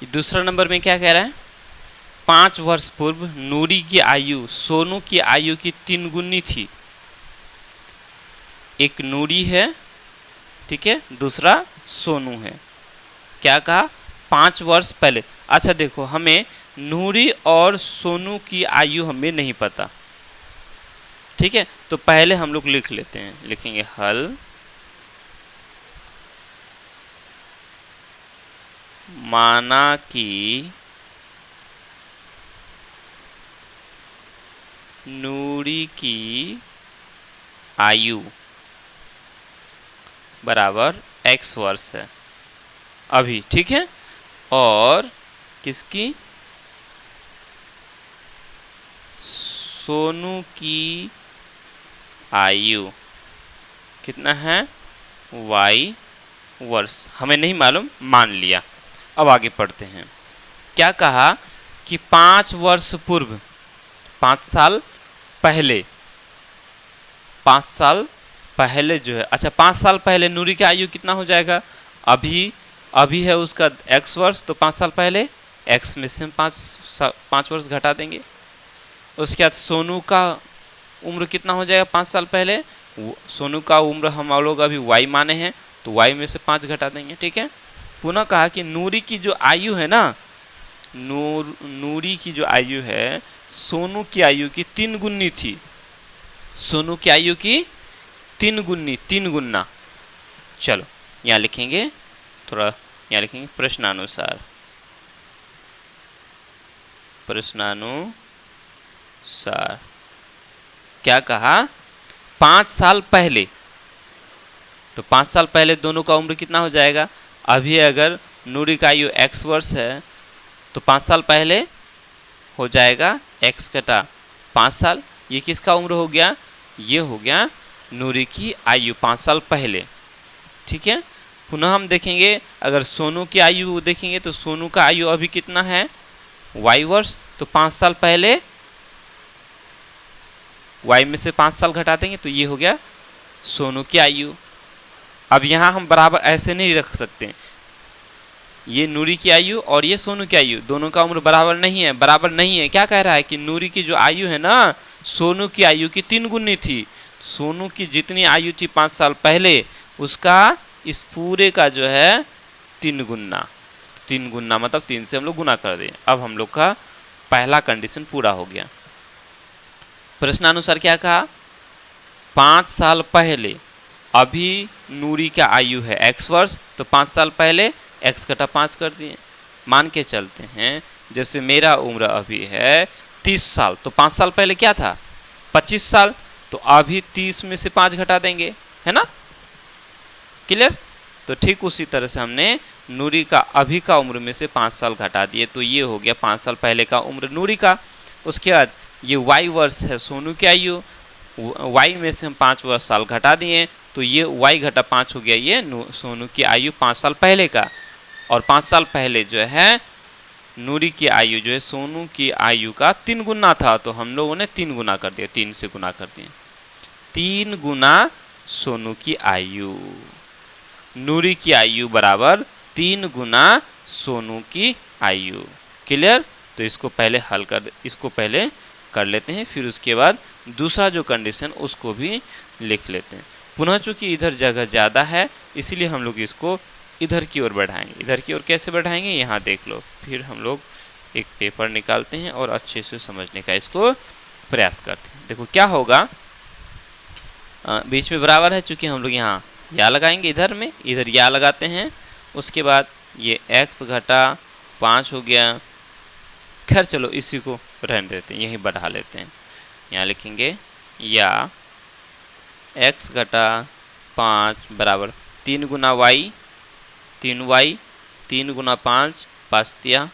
दूसरा नंबर में क्या कह रहा है, 5 वर्ष पूर्व नूरी की आयु सोनू की आयु की 3 गुनी थी। एक नूरी है, ठीक है, दूसरा सोनू है। क्या कहा, 5 वर्ष पहले। अच्छा देखो, हमें नूरी और सोनू की आयु हमें नहीं पता, ठीक है, तो पहले हम लोग लिख लेते हैं, लिखेंगे हल माना कि नूरी की आयु बराबर x वर्ष है अभी, ठीक है, और किसकी, सोनू की आयु कितना है, y वर्ष, हमें नहीं मालूम, मान लिया। अब आगे पढ़ते हैं। क्या कहा कि 5 वर्ष पूर्व, 5 साल पहले, 5 साल पहले जो है, अच्छा 5 साल पहले नूरी की आयु कितना हो जाएगा, अभी है उसका x वर्ष, तो 5 साल पहले x में से हम 5 वर्ष घटा देंगे। उसके बाद सोनू का उम्र कितना हो जाएगा, 5 साल पहले, सोनू का उम्र हम लोग अभी y माने हैं, तो y में से 5 घटा देंगे, ठीक है। पुनः कहा कि नूरी की जो आयु है ना, नूरी की जो आयु है सोनू की आयु की 3 गुनी थी। सोनू की आयु की 3 गुनी, 3 गुना। चलो यहाँ लिखेंगे, थोड़ा यहाँ लिखेंगे प्रश्नानुसार, प्रश्नानुसार क्या कहा, 5 साल पहले, तो 5 साल पहले दोनों का उम्र कितना हो जाएगा, अभी अगर नूरी का आयु x वर्ष है तो 5 साल पहले हो जाएगा x घटा 5 साल, ये किसका उम्र हो गया, ये हो गया नूरी की आयु 5 साल पहले, ठीक है। पुनः हम देखेंगे, अगर सोनू की आयु देखेंगे तो सोनू का आयु अभी कितना है, y वर्ष, तो 5 साल पहले y में से 5 साल घटा देंगे, तो ये हो गया सोनू की आयु। अब यहाँ हम बराबर ऐसे नहीं रख सकते, ये नूरी की आयु और ये सोनू की आयु, दोनों का उम्र बराबर नहीं है, बराबर नहीं है। क्या कह रहा है कि नूरी की जो आयु है ना, सोनू की आयु की 3 गुनी थी। सोनू की जितनी आयु थी 5 साल पहले, उसका इस पूरे का जो है 3 गुना, 3 गुना मतलब 3 से हम लोग गुना कर दें। अब हम लोग का पहला कंडीशन पूरा हो गया। प्रश्नानुसार क्या कहा, 5 साल पहले, अभी नूरी का आयु है x वर्ष, तो 5 साल पहले x घटा 5 कर दिए। मान के चलते हैं, जैसे मेरा उम्र अभी है 30 साल, तो 5 साल पहले क्या था, 25 साल, तो अभी 30 में से 5 घटा देंगे, है ना, क्लियर। तो ठीक उसी तरह से हमने नूरी का अभी का उम्र में से 5 साल घटा दिए, तो ये हो गया 5 साल पहले का उम्र नूरी का। उसके बाद ये y वर्ष है सोनू की आयु, y में से हम 5 वर्ष साल घटा दिए, तो ये y घटा 5 हो गया ये सोनू की आयु 5 साल पहले का। और 5 साल पहले जो है नूरी की आयु जो है सोनू की आयु का 3 गुना था, तो हम लोगों ने 3 गुना कर दिया, 3 से गुना कर दिए, 3 गुना सोनू की आयु, नूरी की आयु बराबर 3 गुना सोनू की आयु, क्लियर। तो इसको पहले हल कर, इसको पहले कर लेते हैं, फिर उसके बाद दूसरा जो कंडीशन उसको भी लिख लेते हैं। पुनः चूंकि इधर जगह ज़्यादा है, इसीलिए हम लोग इसको इधर की ओर बढ़ाएंगे। इधर की ओर कैसे बढ़ाएंगे, यहाँ देख लो, फिर हम लोग एक पेपर निकालते हैं और अच्छे से समझने का इसको प्रयास करते हैं। देखो क्या होगा, बीच में बराबर है, चूँकि हम लोग यहाँ या लगाएंगे, इधर में इधर या लगाते हैं, उसके बाद ये x घटा 5 हो गया। खैर चलो इसी को रहने देते हैं, यहीं बढ़ा लेते हैं, यहाँ लिखेंगे या x घटा 5 बराबर 3 गुना y, 3y, 3 गुना 5, 5 तिया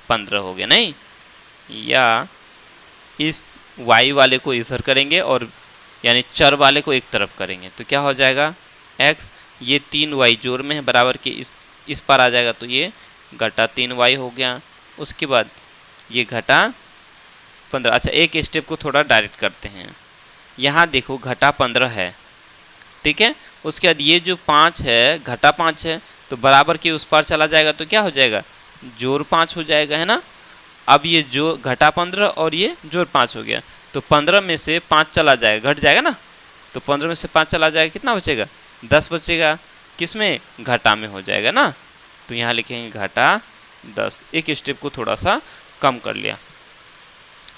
15 हो गया, नहीं, या इस y वाले को इधर करेंगे और यानी चर वाले को एक तरफ करेंगे, तो क्या हो जाएगा x, ये 3y जोड़ में है बराबर के इस पर आ जाएगा, तो ये घटा 3y हो गया। उसके बाद ये घटा 15। अच्छा एक स्टेप को थोड़ा डायरेक्ट करते हैं, यहाँ देखो घटा 15 है, ठीक है। उसके बाद ये जो 5 है घटा 5 है, तो बराबर के उस पार चला जाएगा, तो क्या हो जाएगा जोड़ 5 हो जाएगा, है ना। अब ये जो घटा 15 और ये जोड़ 5 हो गया, तो 15 में से 5 चला जाएगा, घट जाएगा ना। तो 15 में से 5 चला जाएगा, कितना बचेगा? 10 बचेगा। किसमें? घटा में हो जाएगा ना। तो यहाँ लिखेंगे घटा 10। एक स्टेप को थोड़ा सा कम कर लिया।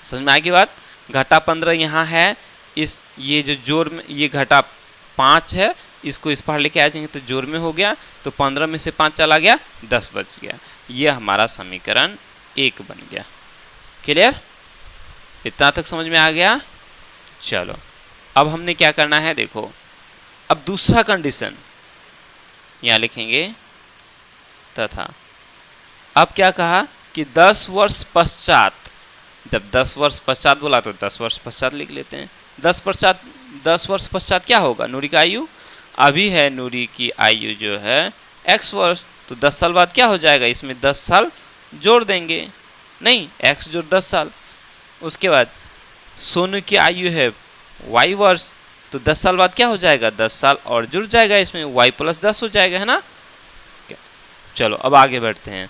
समझ में आएगी बात? घटा 15 यहाँ है, इस ये जो जोड़ में ये घटा 5 है, इसको इस पार लेके आ जाएंगे तो जोड़ में हो गया, तो 15 में से 5 चला गया, 10 बच गया। ये हमारा समीकरण 1 बन गया। क्लियर? इतना तक समझ में आ गया? चलो अब हमने क्या करना है, देखो अब दूसरा कंडीशन यहाँ लिखेंगे, तथा अब क्या कहा कि 10 वर्ष पश्चात, जब 10 वर्ष पश्चात बोला तो 10 वर्ष पश्चात लिख लेते हैं। 10 वर्ष पश्चात क्या होगा? नूरी का आयु अभी है, नूरी की आयु जो है x वर्ष, तो 10 साल बाद क्या हो जाएगा? इसमें 10 साल जोड़ देंगे, नहीं x जोड़ 10 साल। उसके बाद सोनू की आयु है y वर्ष, तो 10 साल बाद क्या हो जाएगा? 10 साल और जुड़ जाएगा, इसमें y + 10 हो जाएगा, है ना। चलो अब आगे बढ़ते हैं।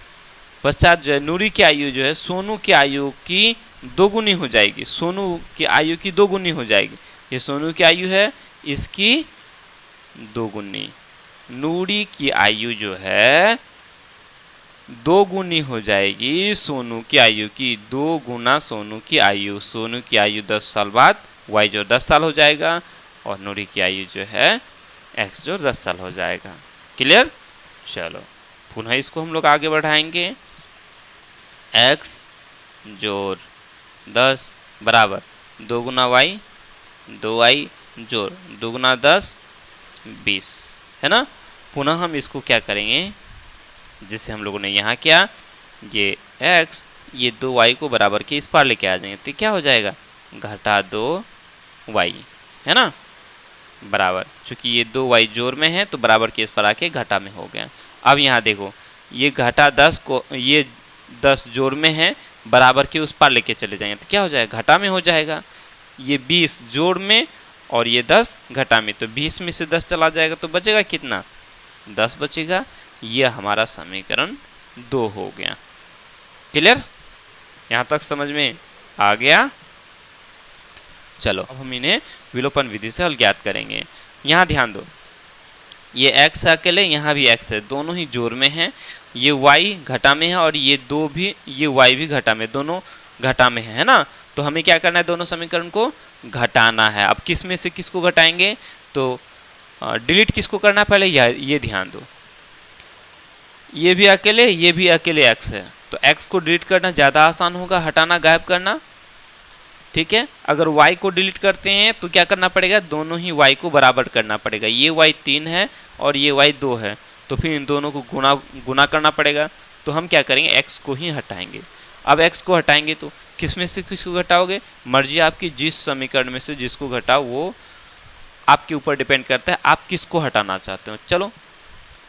पश्चात जो है नूरी की आयु जो है सोनू की आयु की दोगुनी हो जाएगी, सोनू की आयु की दोगुनी हो जाएगी। ये सोनू की आयु है, इसकी दोगुनी। नूरी की आयु जो है दोगुनी हो जाएगी सोनू की आयु की, 2 गुना सोनू की आयु। सोनू की आयु 10 साल बाद y जो 10 साल हो जाएगा, और नूरी की आयु जो है x जो 10 साल हो जाएगा। क्लियर? चलो पुनः इसको हम लोग आगे बढ़ाएंगे। x जोड़ 10 बराबर 2 गुना y, 2y जोड़ 2 गुना 10 20, है ना। पुनः हम इसको क्या करेंगे, जिससे हम लोगों ने यहाँ किया, ये x ये 2y को बराबर के इस पार लेके आ जाएंगे, तो क्या हो जाएगा? घटा 2y, है ना, बराबर, चूंकि ये 2y जोड़ में है तो बराबर के इस पर आके घटा में हो गया। अब यहाँ देखो ये घटा 10 को, ये 10 जोड़ में है, बराबर के उस पार लेके चले जाएंगे तो क्या हो जाएगा? घटा में हो जाएगा। ये 20 जोड़ में और ये 10 घटा में, तो 20 में से 10 चला जाएगा तो बचेगा कितना? 10 बचेगा। ये हमारा समीकरण 2 हो गया। क्लियर? यहाँ तक समझ में आ गया? चलो अब हम इन्हें विलोपन विधि से हल ज्ञात करेंगे। यहाँ ध्यान दो, ये x अकेले, यहाँ भी x है, दोनों ही जोड़ में हैं। ये y घटा में है और ये ये y भी घटा में, दोनों घटा में है ना। तो हमें क्या करना है? दोनों समीकरण को घटाना है। अब किस में से किसको घटाएंगे? तो डिलीट किसको करना पहले, ये ध्यान दो, ये भी अकेले x है, तो x को डिलीट करना ज़्यादा आसान होगा, हटाना गायब करना। ठीक है, अगर y को डिलीट करते हैं तो क्या करना पड़ेगा? दोनों ही y को बराबर करना पड़ेगा। ये y 3 है और ये y 2 है, तो फिर इन दोनों को गुना करना पड़ेगा। तो हम क्या करेंगे? x को ही हटाएंगे। अब x को हटाएंगे तो किस में से किसको घटाओगे? मर्जी आपकी, जिस समीकरण में से जिसको घटाओ वो आपके ऊपर डिपेंड करता है, आप किसको हटाना चाहते हो। चलो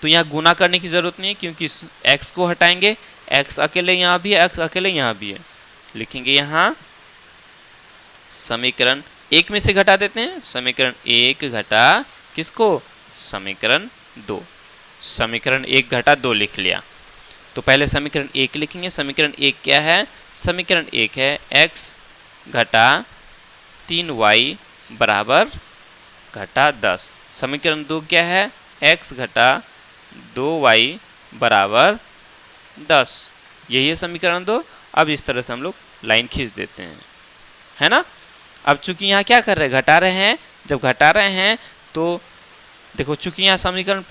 तो यहाँ गुना करने की ज़रूरत नहीं है, क्योंकि x को हटाएंगे, x अकेले यहाँ भी है, x अकेले यहाँ भी है। लिखेंगे यहाँ समीकरण 1 में से घटा देते हैं, समीकरण 1 घटा किसको? समीकरण 2। समीकरण 1 घटा 2 लिख लिया। तो पहले समीकरण 1 लिखेंगे। समीकरण 1 क्या है? समीकरण 1 है x घटा 3y बराबर घटा 10। समीकरण 2 क्या है? x घटा 2y बराबर 10। यही है समीकरण 2। अब इस तरह से हम लोग लाइन खींच देते हैं, है ना। अब चूंकि यहाँ क्या कर रहे हैं? घटा रहे हैं। जब घटा रहे हैं तो देखो, चूंकि यहाँ समीकरण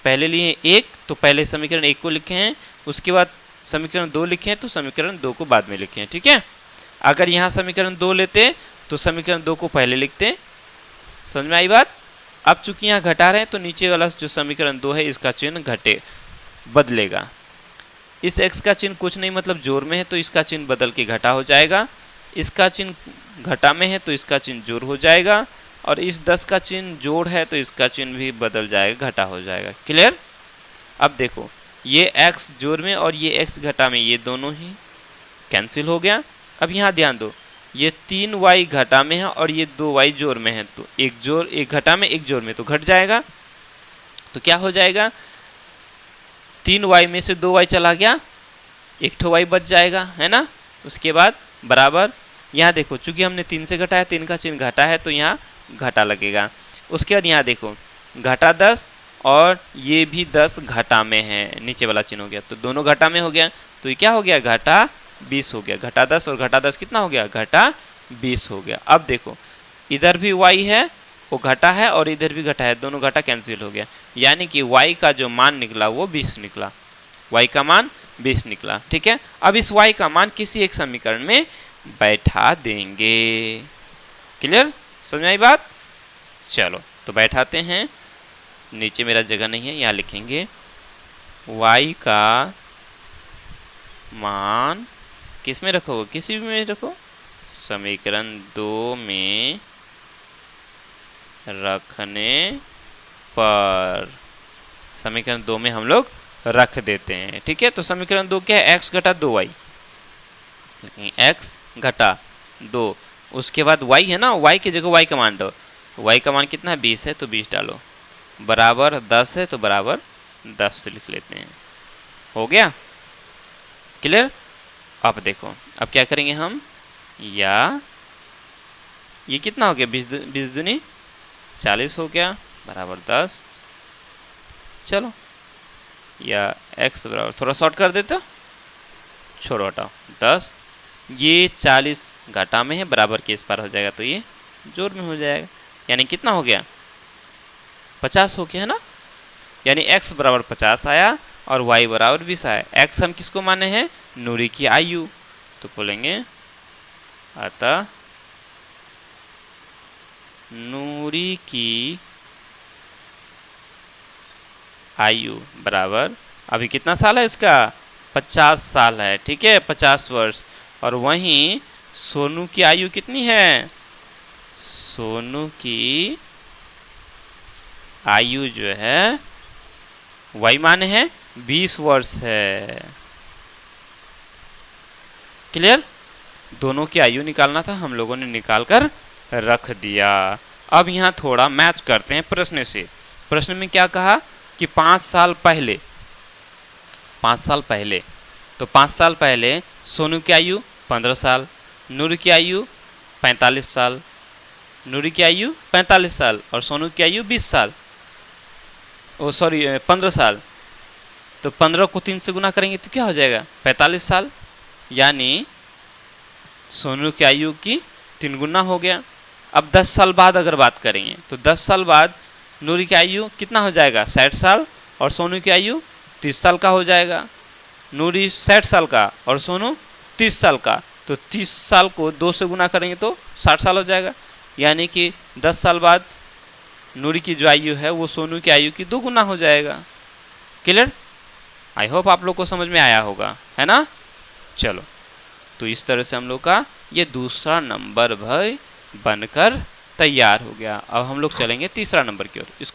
पहले लिए 1, तो पहले समीकरण 1 को लिखे हैं, उसके बाद समीकरण 2 लिखे हैं, तो समीकरण 2 को बाद में लिखे हैं। ठीक है, अगर यहाँ समीकरण 2 लेते तो समीकरण 2 को पहले लिखते। समझ में आई बात? अब चूंकि यहाँ घटा रहे हैं तो नीचे वाला जो समीकरण 2 है इसका चिन्ह बदलेगा। इस x का चिन्ह कुछ नहीं, मतलब जोड़ में है तो इसका चिन्ह बदल के घटा हो जाएगा। इसका चिन्ह घटा में है तो इसका चिन्ह जोड़ हो जाएगा, और इस 10 का चिन्ह जोड़ है तो इसका चिन्ह भी बदल जाएगा, घटा हो जाएगा। क्लियर? अब देखो, ये x जोड़ में और ये x घटा में, ये दोनों ही कैंसिल हो गया। अब यहाँ ध्यान दो, ये 3y घटा में है और ये 2y जोड़ में है, तो एक घटा में एक जोड़ में, तो घट जाएगा। तो क्या हो जाएगा? 3y में से 2y चला गया, एक ठो y बच जाएगा, है ना। उसके बाद बराबर यहाँ देखो, चूंकि हमने 3 से घटाया, 3 का चिन्ह घटा है तो यहाँ घटा लगेगा। उसके बाद यहाँ देखो घटा 10 और ये भी 10 घटा में है, नीचे वाला चिन्ह हो गया, तो दोनों घटा में हो गया, तो ये क्या हो गया, घटा 20 हो गया। घटा 10 और घटा 10 कितना हो गया, घटा 20 हो गया। अब देखो इधर भी y है वो घटा है और इधर भी घटा है, दोनों घटा कैंसिल हो गया, यानी कि y का जो मान निकला वो 20 निकला, y का मान 20 निकला। ठीक है, अब इस y का मान किसी एक समीकरण में बैठा देंगे। क्लियर, समझ में आई बात। चलो तो बैठाते हैं, नीचे मेरा जगह नहीं है, यहाँ लिखेंगे y का मान किस में रखोगे, किसी भी में रखो, समीकरण 2 में रखने पर, समीकरण 2 में हम लोग रख देते हैं। ठीक है, तो समीकरण 2 क्या है, x घटा 2y, x घटा 2, उसके बाद y है ना, y की जगह y का मान दो, y का मान कितना है 20 है तो 20 डालो, बराबर 10 है तो बराबर 10 से लिख लेते हैं। हो गया क्लियर। अब देखो अब क्या करेंगे हम, या ये कितना हो गया, 20 दूनी 40 हो गया, बराबर 10। चलो या x बराबर, थोड़ा शॉर्ट कर देते, छोड़ो हटाओ 10, ये 40 घाटा में है, बराबर के इस पार हो जाएगा तो ये जोड़ में हो जाएगा, यानी कितना हो गया 50 हो गया, है ना। यानी x बराबर 50 आया और y बराबर 20 आया। x हम किसको माने हैं, नूरी की आयु, तो बोलेंगे अतः नूरी की आयु बराबर, अभी कितना साल है इसका, 50 साल है। ठीक है, 50 वर्ष। और वहीं सोनू की आयु कितनी है, सोनू की आयु जो है y माने है 20 वर्ष है। क्लियर, दोनों की आयु निकालना था, हम लोगों ने निकाल कर रख दिया। अब यहाँ थोड़ा मैच करते हैं प्रश्न से। प्रश्न में क्या कहा कि 5 साल पहले, 5 साल पहले, तो 5 साल पहले सोनू की आयु 15 साल, नूर की आयु 45 साल, नूरी की आयु 45 साल और सोनू की आयु 20 साल, ओ सॉरी 15 साल। तो 15 को 3 से गुना करेंगे तो क्या हो जाएगा, 45 साल, यानी सोनू की आयु की 3 गुना हो गया। अब 10 साल बाद अगर बात करेंगे तो 10 साल बाद नूरी की आयु कितना हो जाएगा, 60 साल और सोनू की आयु 30 साल का हो जाएगा। नूरी 60 साल का और सोनू 30 साल का, तो 30 साल को 2 से गुना करेंगे तो 60 साल हो जाएगा, यानी कि 10 साल बाद नूरी की जो आयु है वो सोनू की आयु की 2 गुना हो जाएगा। क्लियर, आई होप आप लोग को समझ में आया होगा, है ना। चलो तो इस तरह से हम लोग का ये दूसरा नंबर भाई बनकर तैयार हो गया। अब हम लोग चलेंगे तीसरा नंबर की ओर। इसको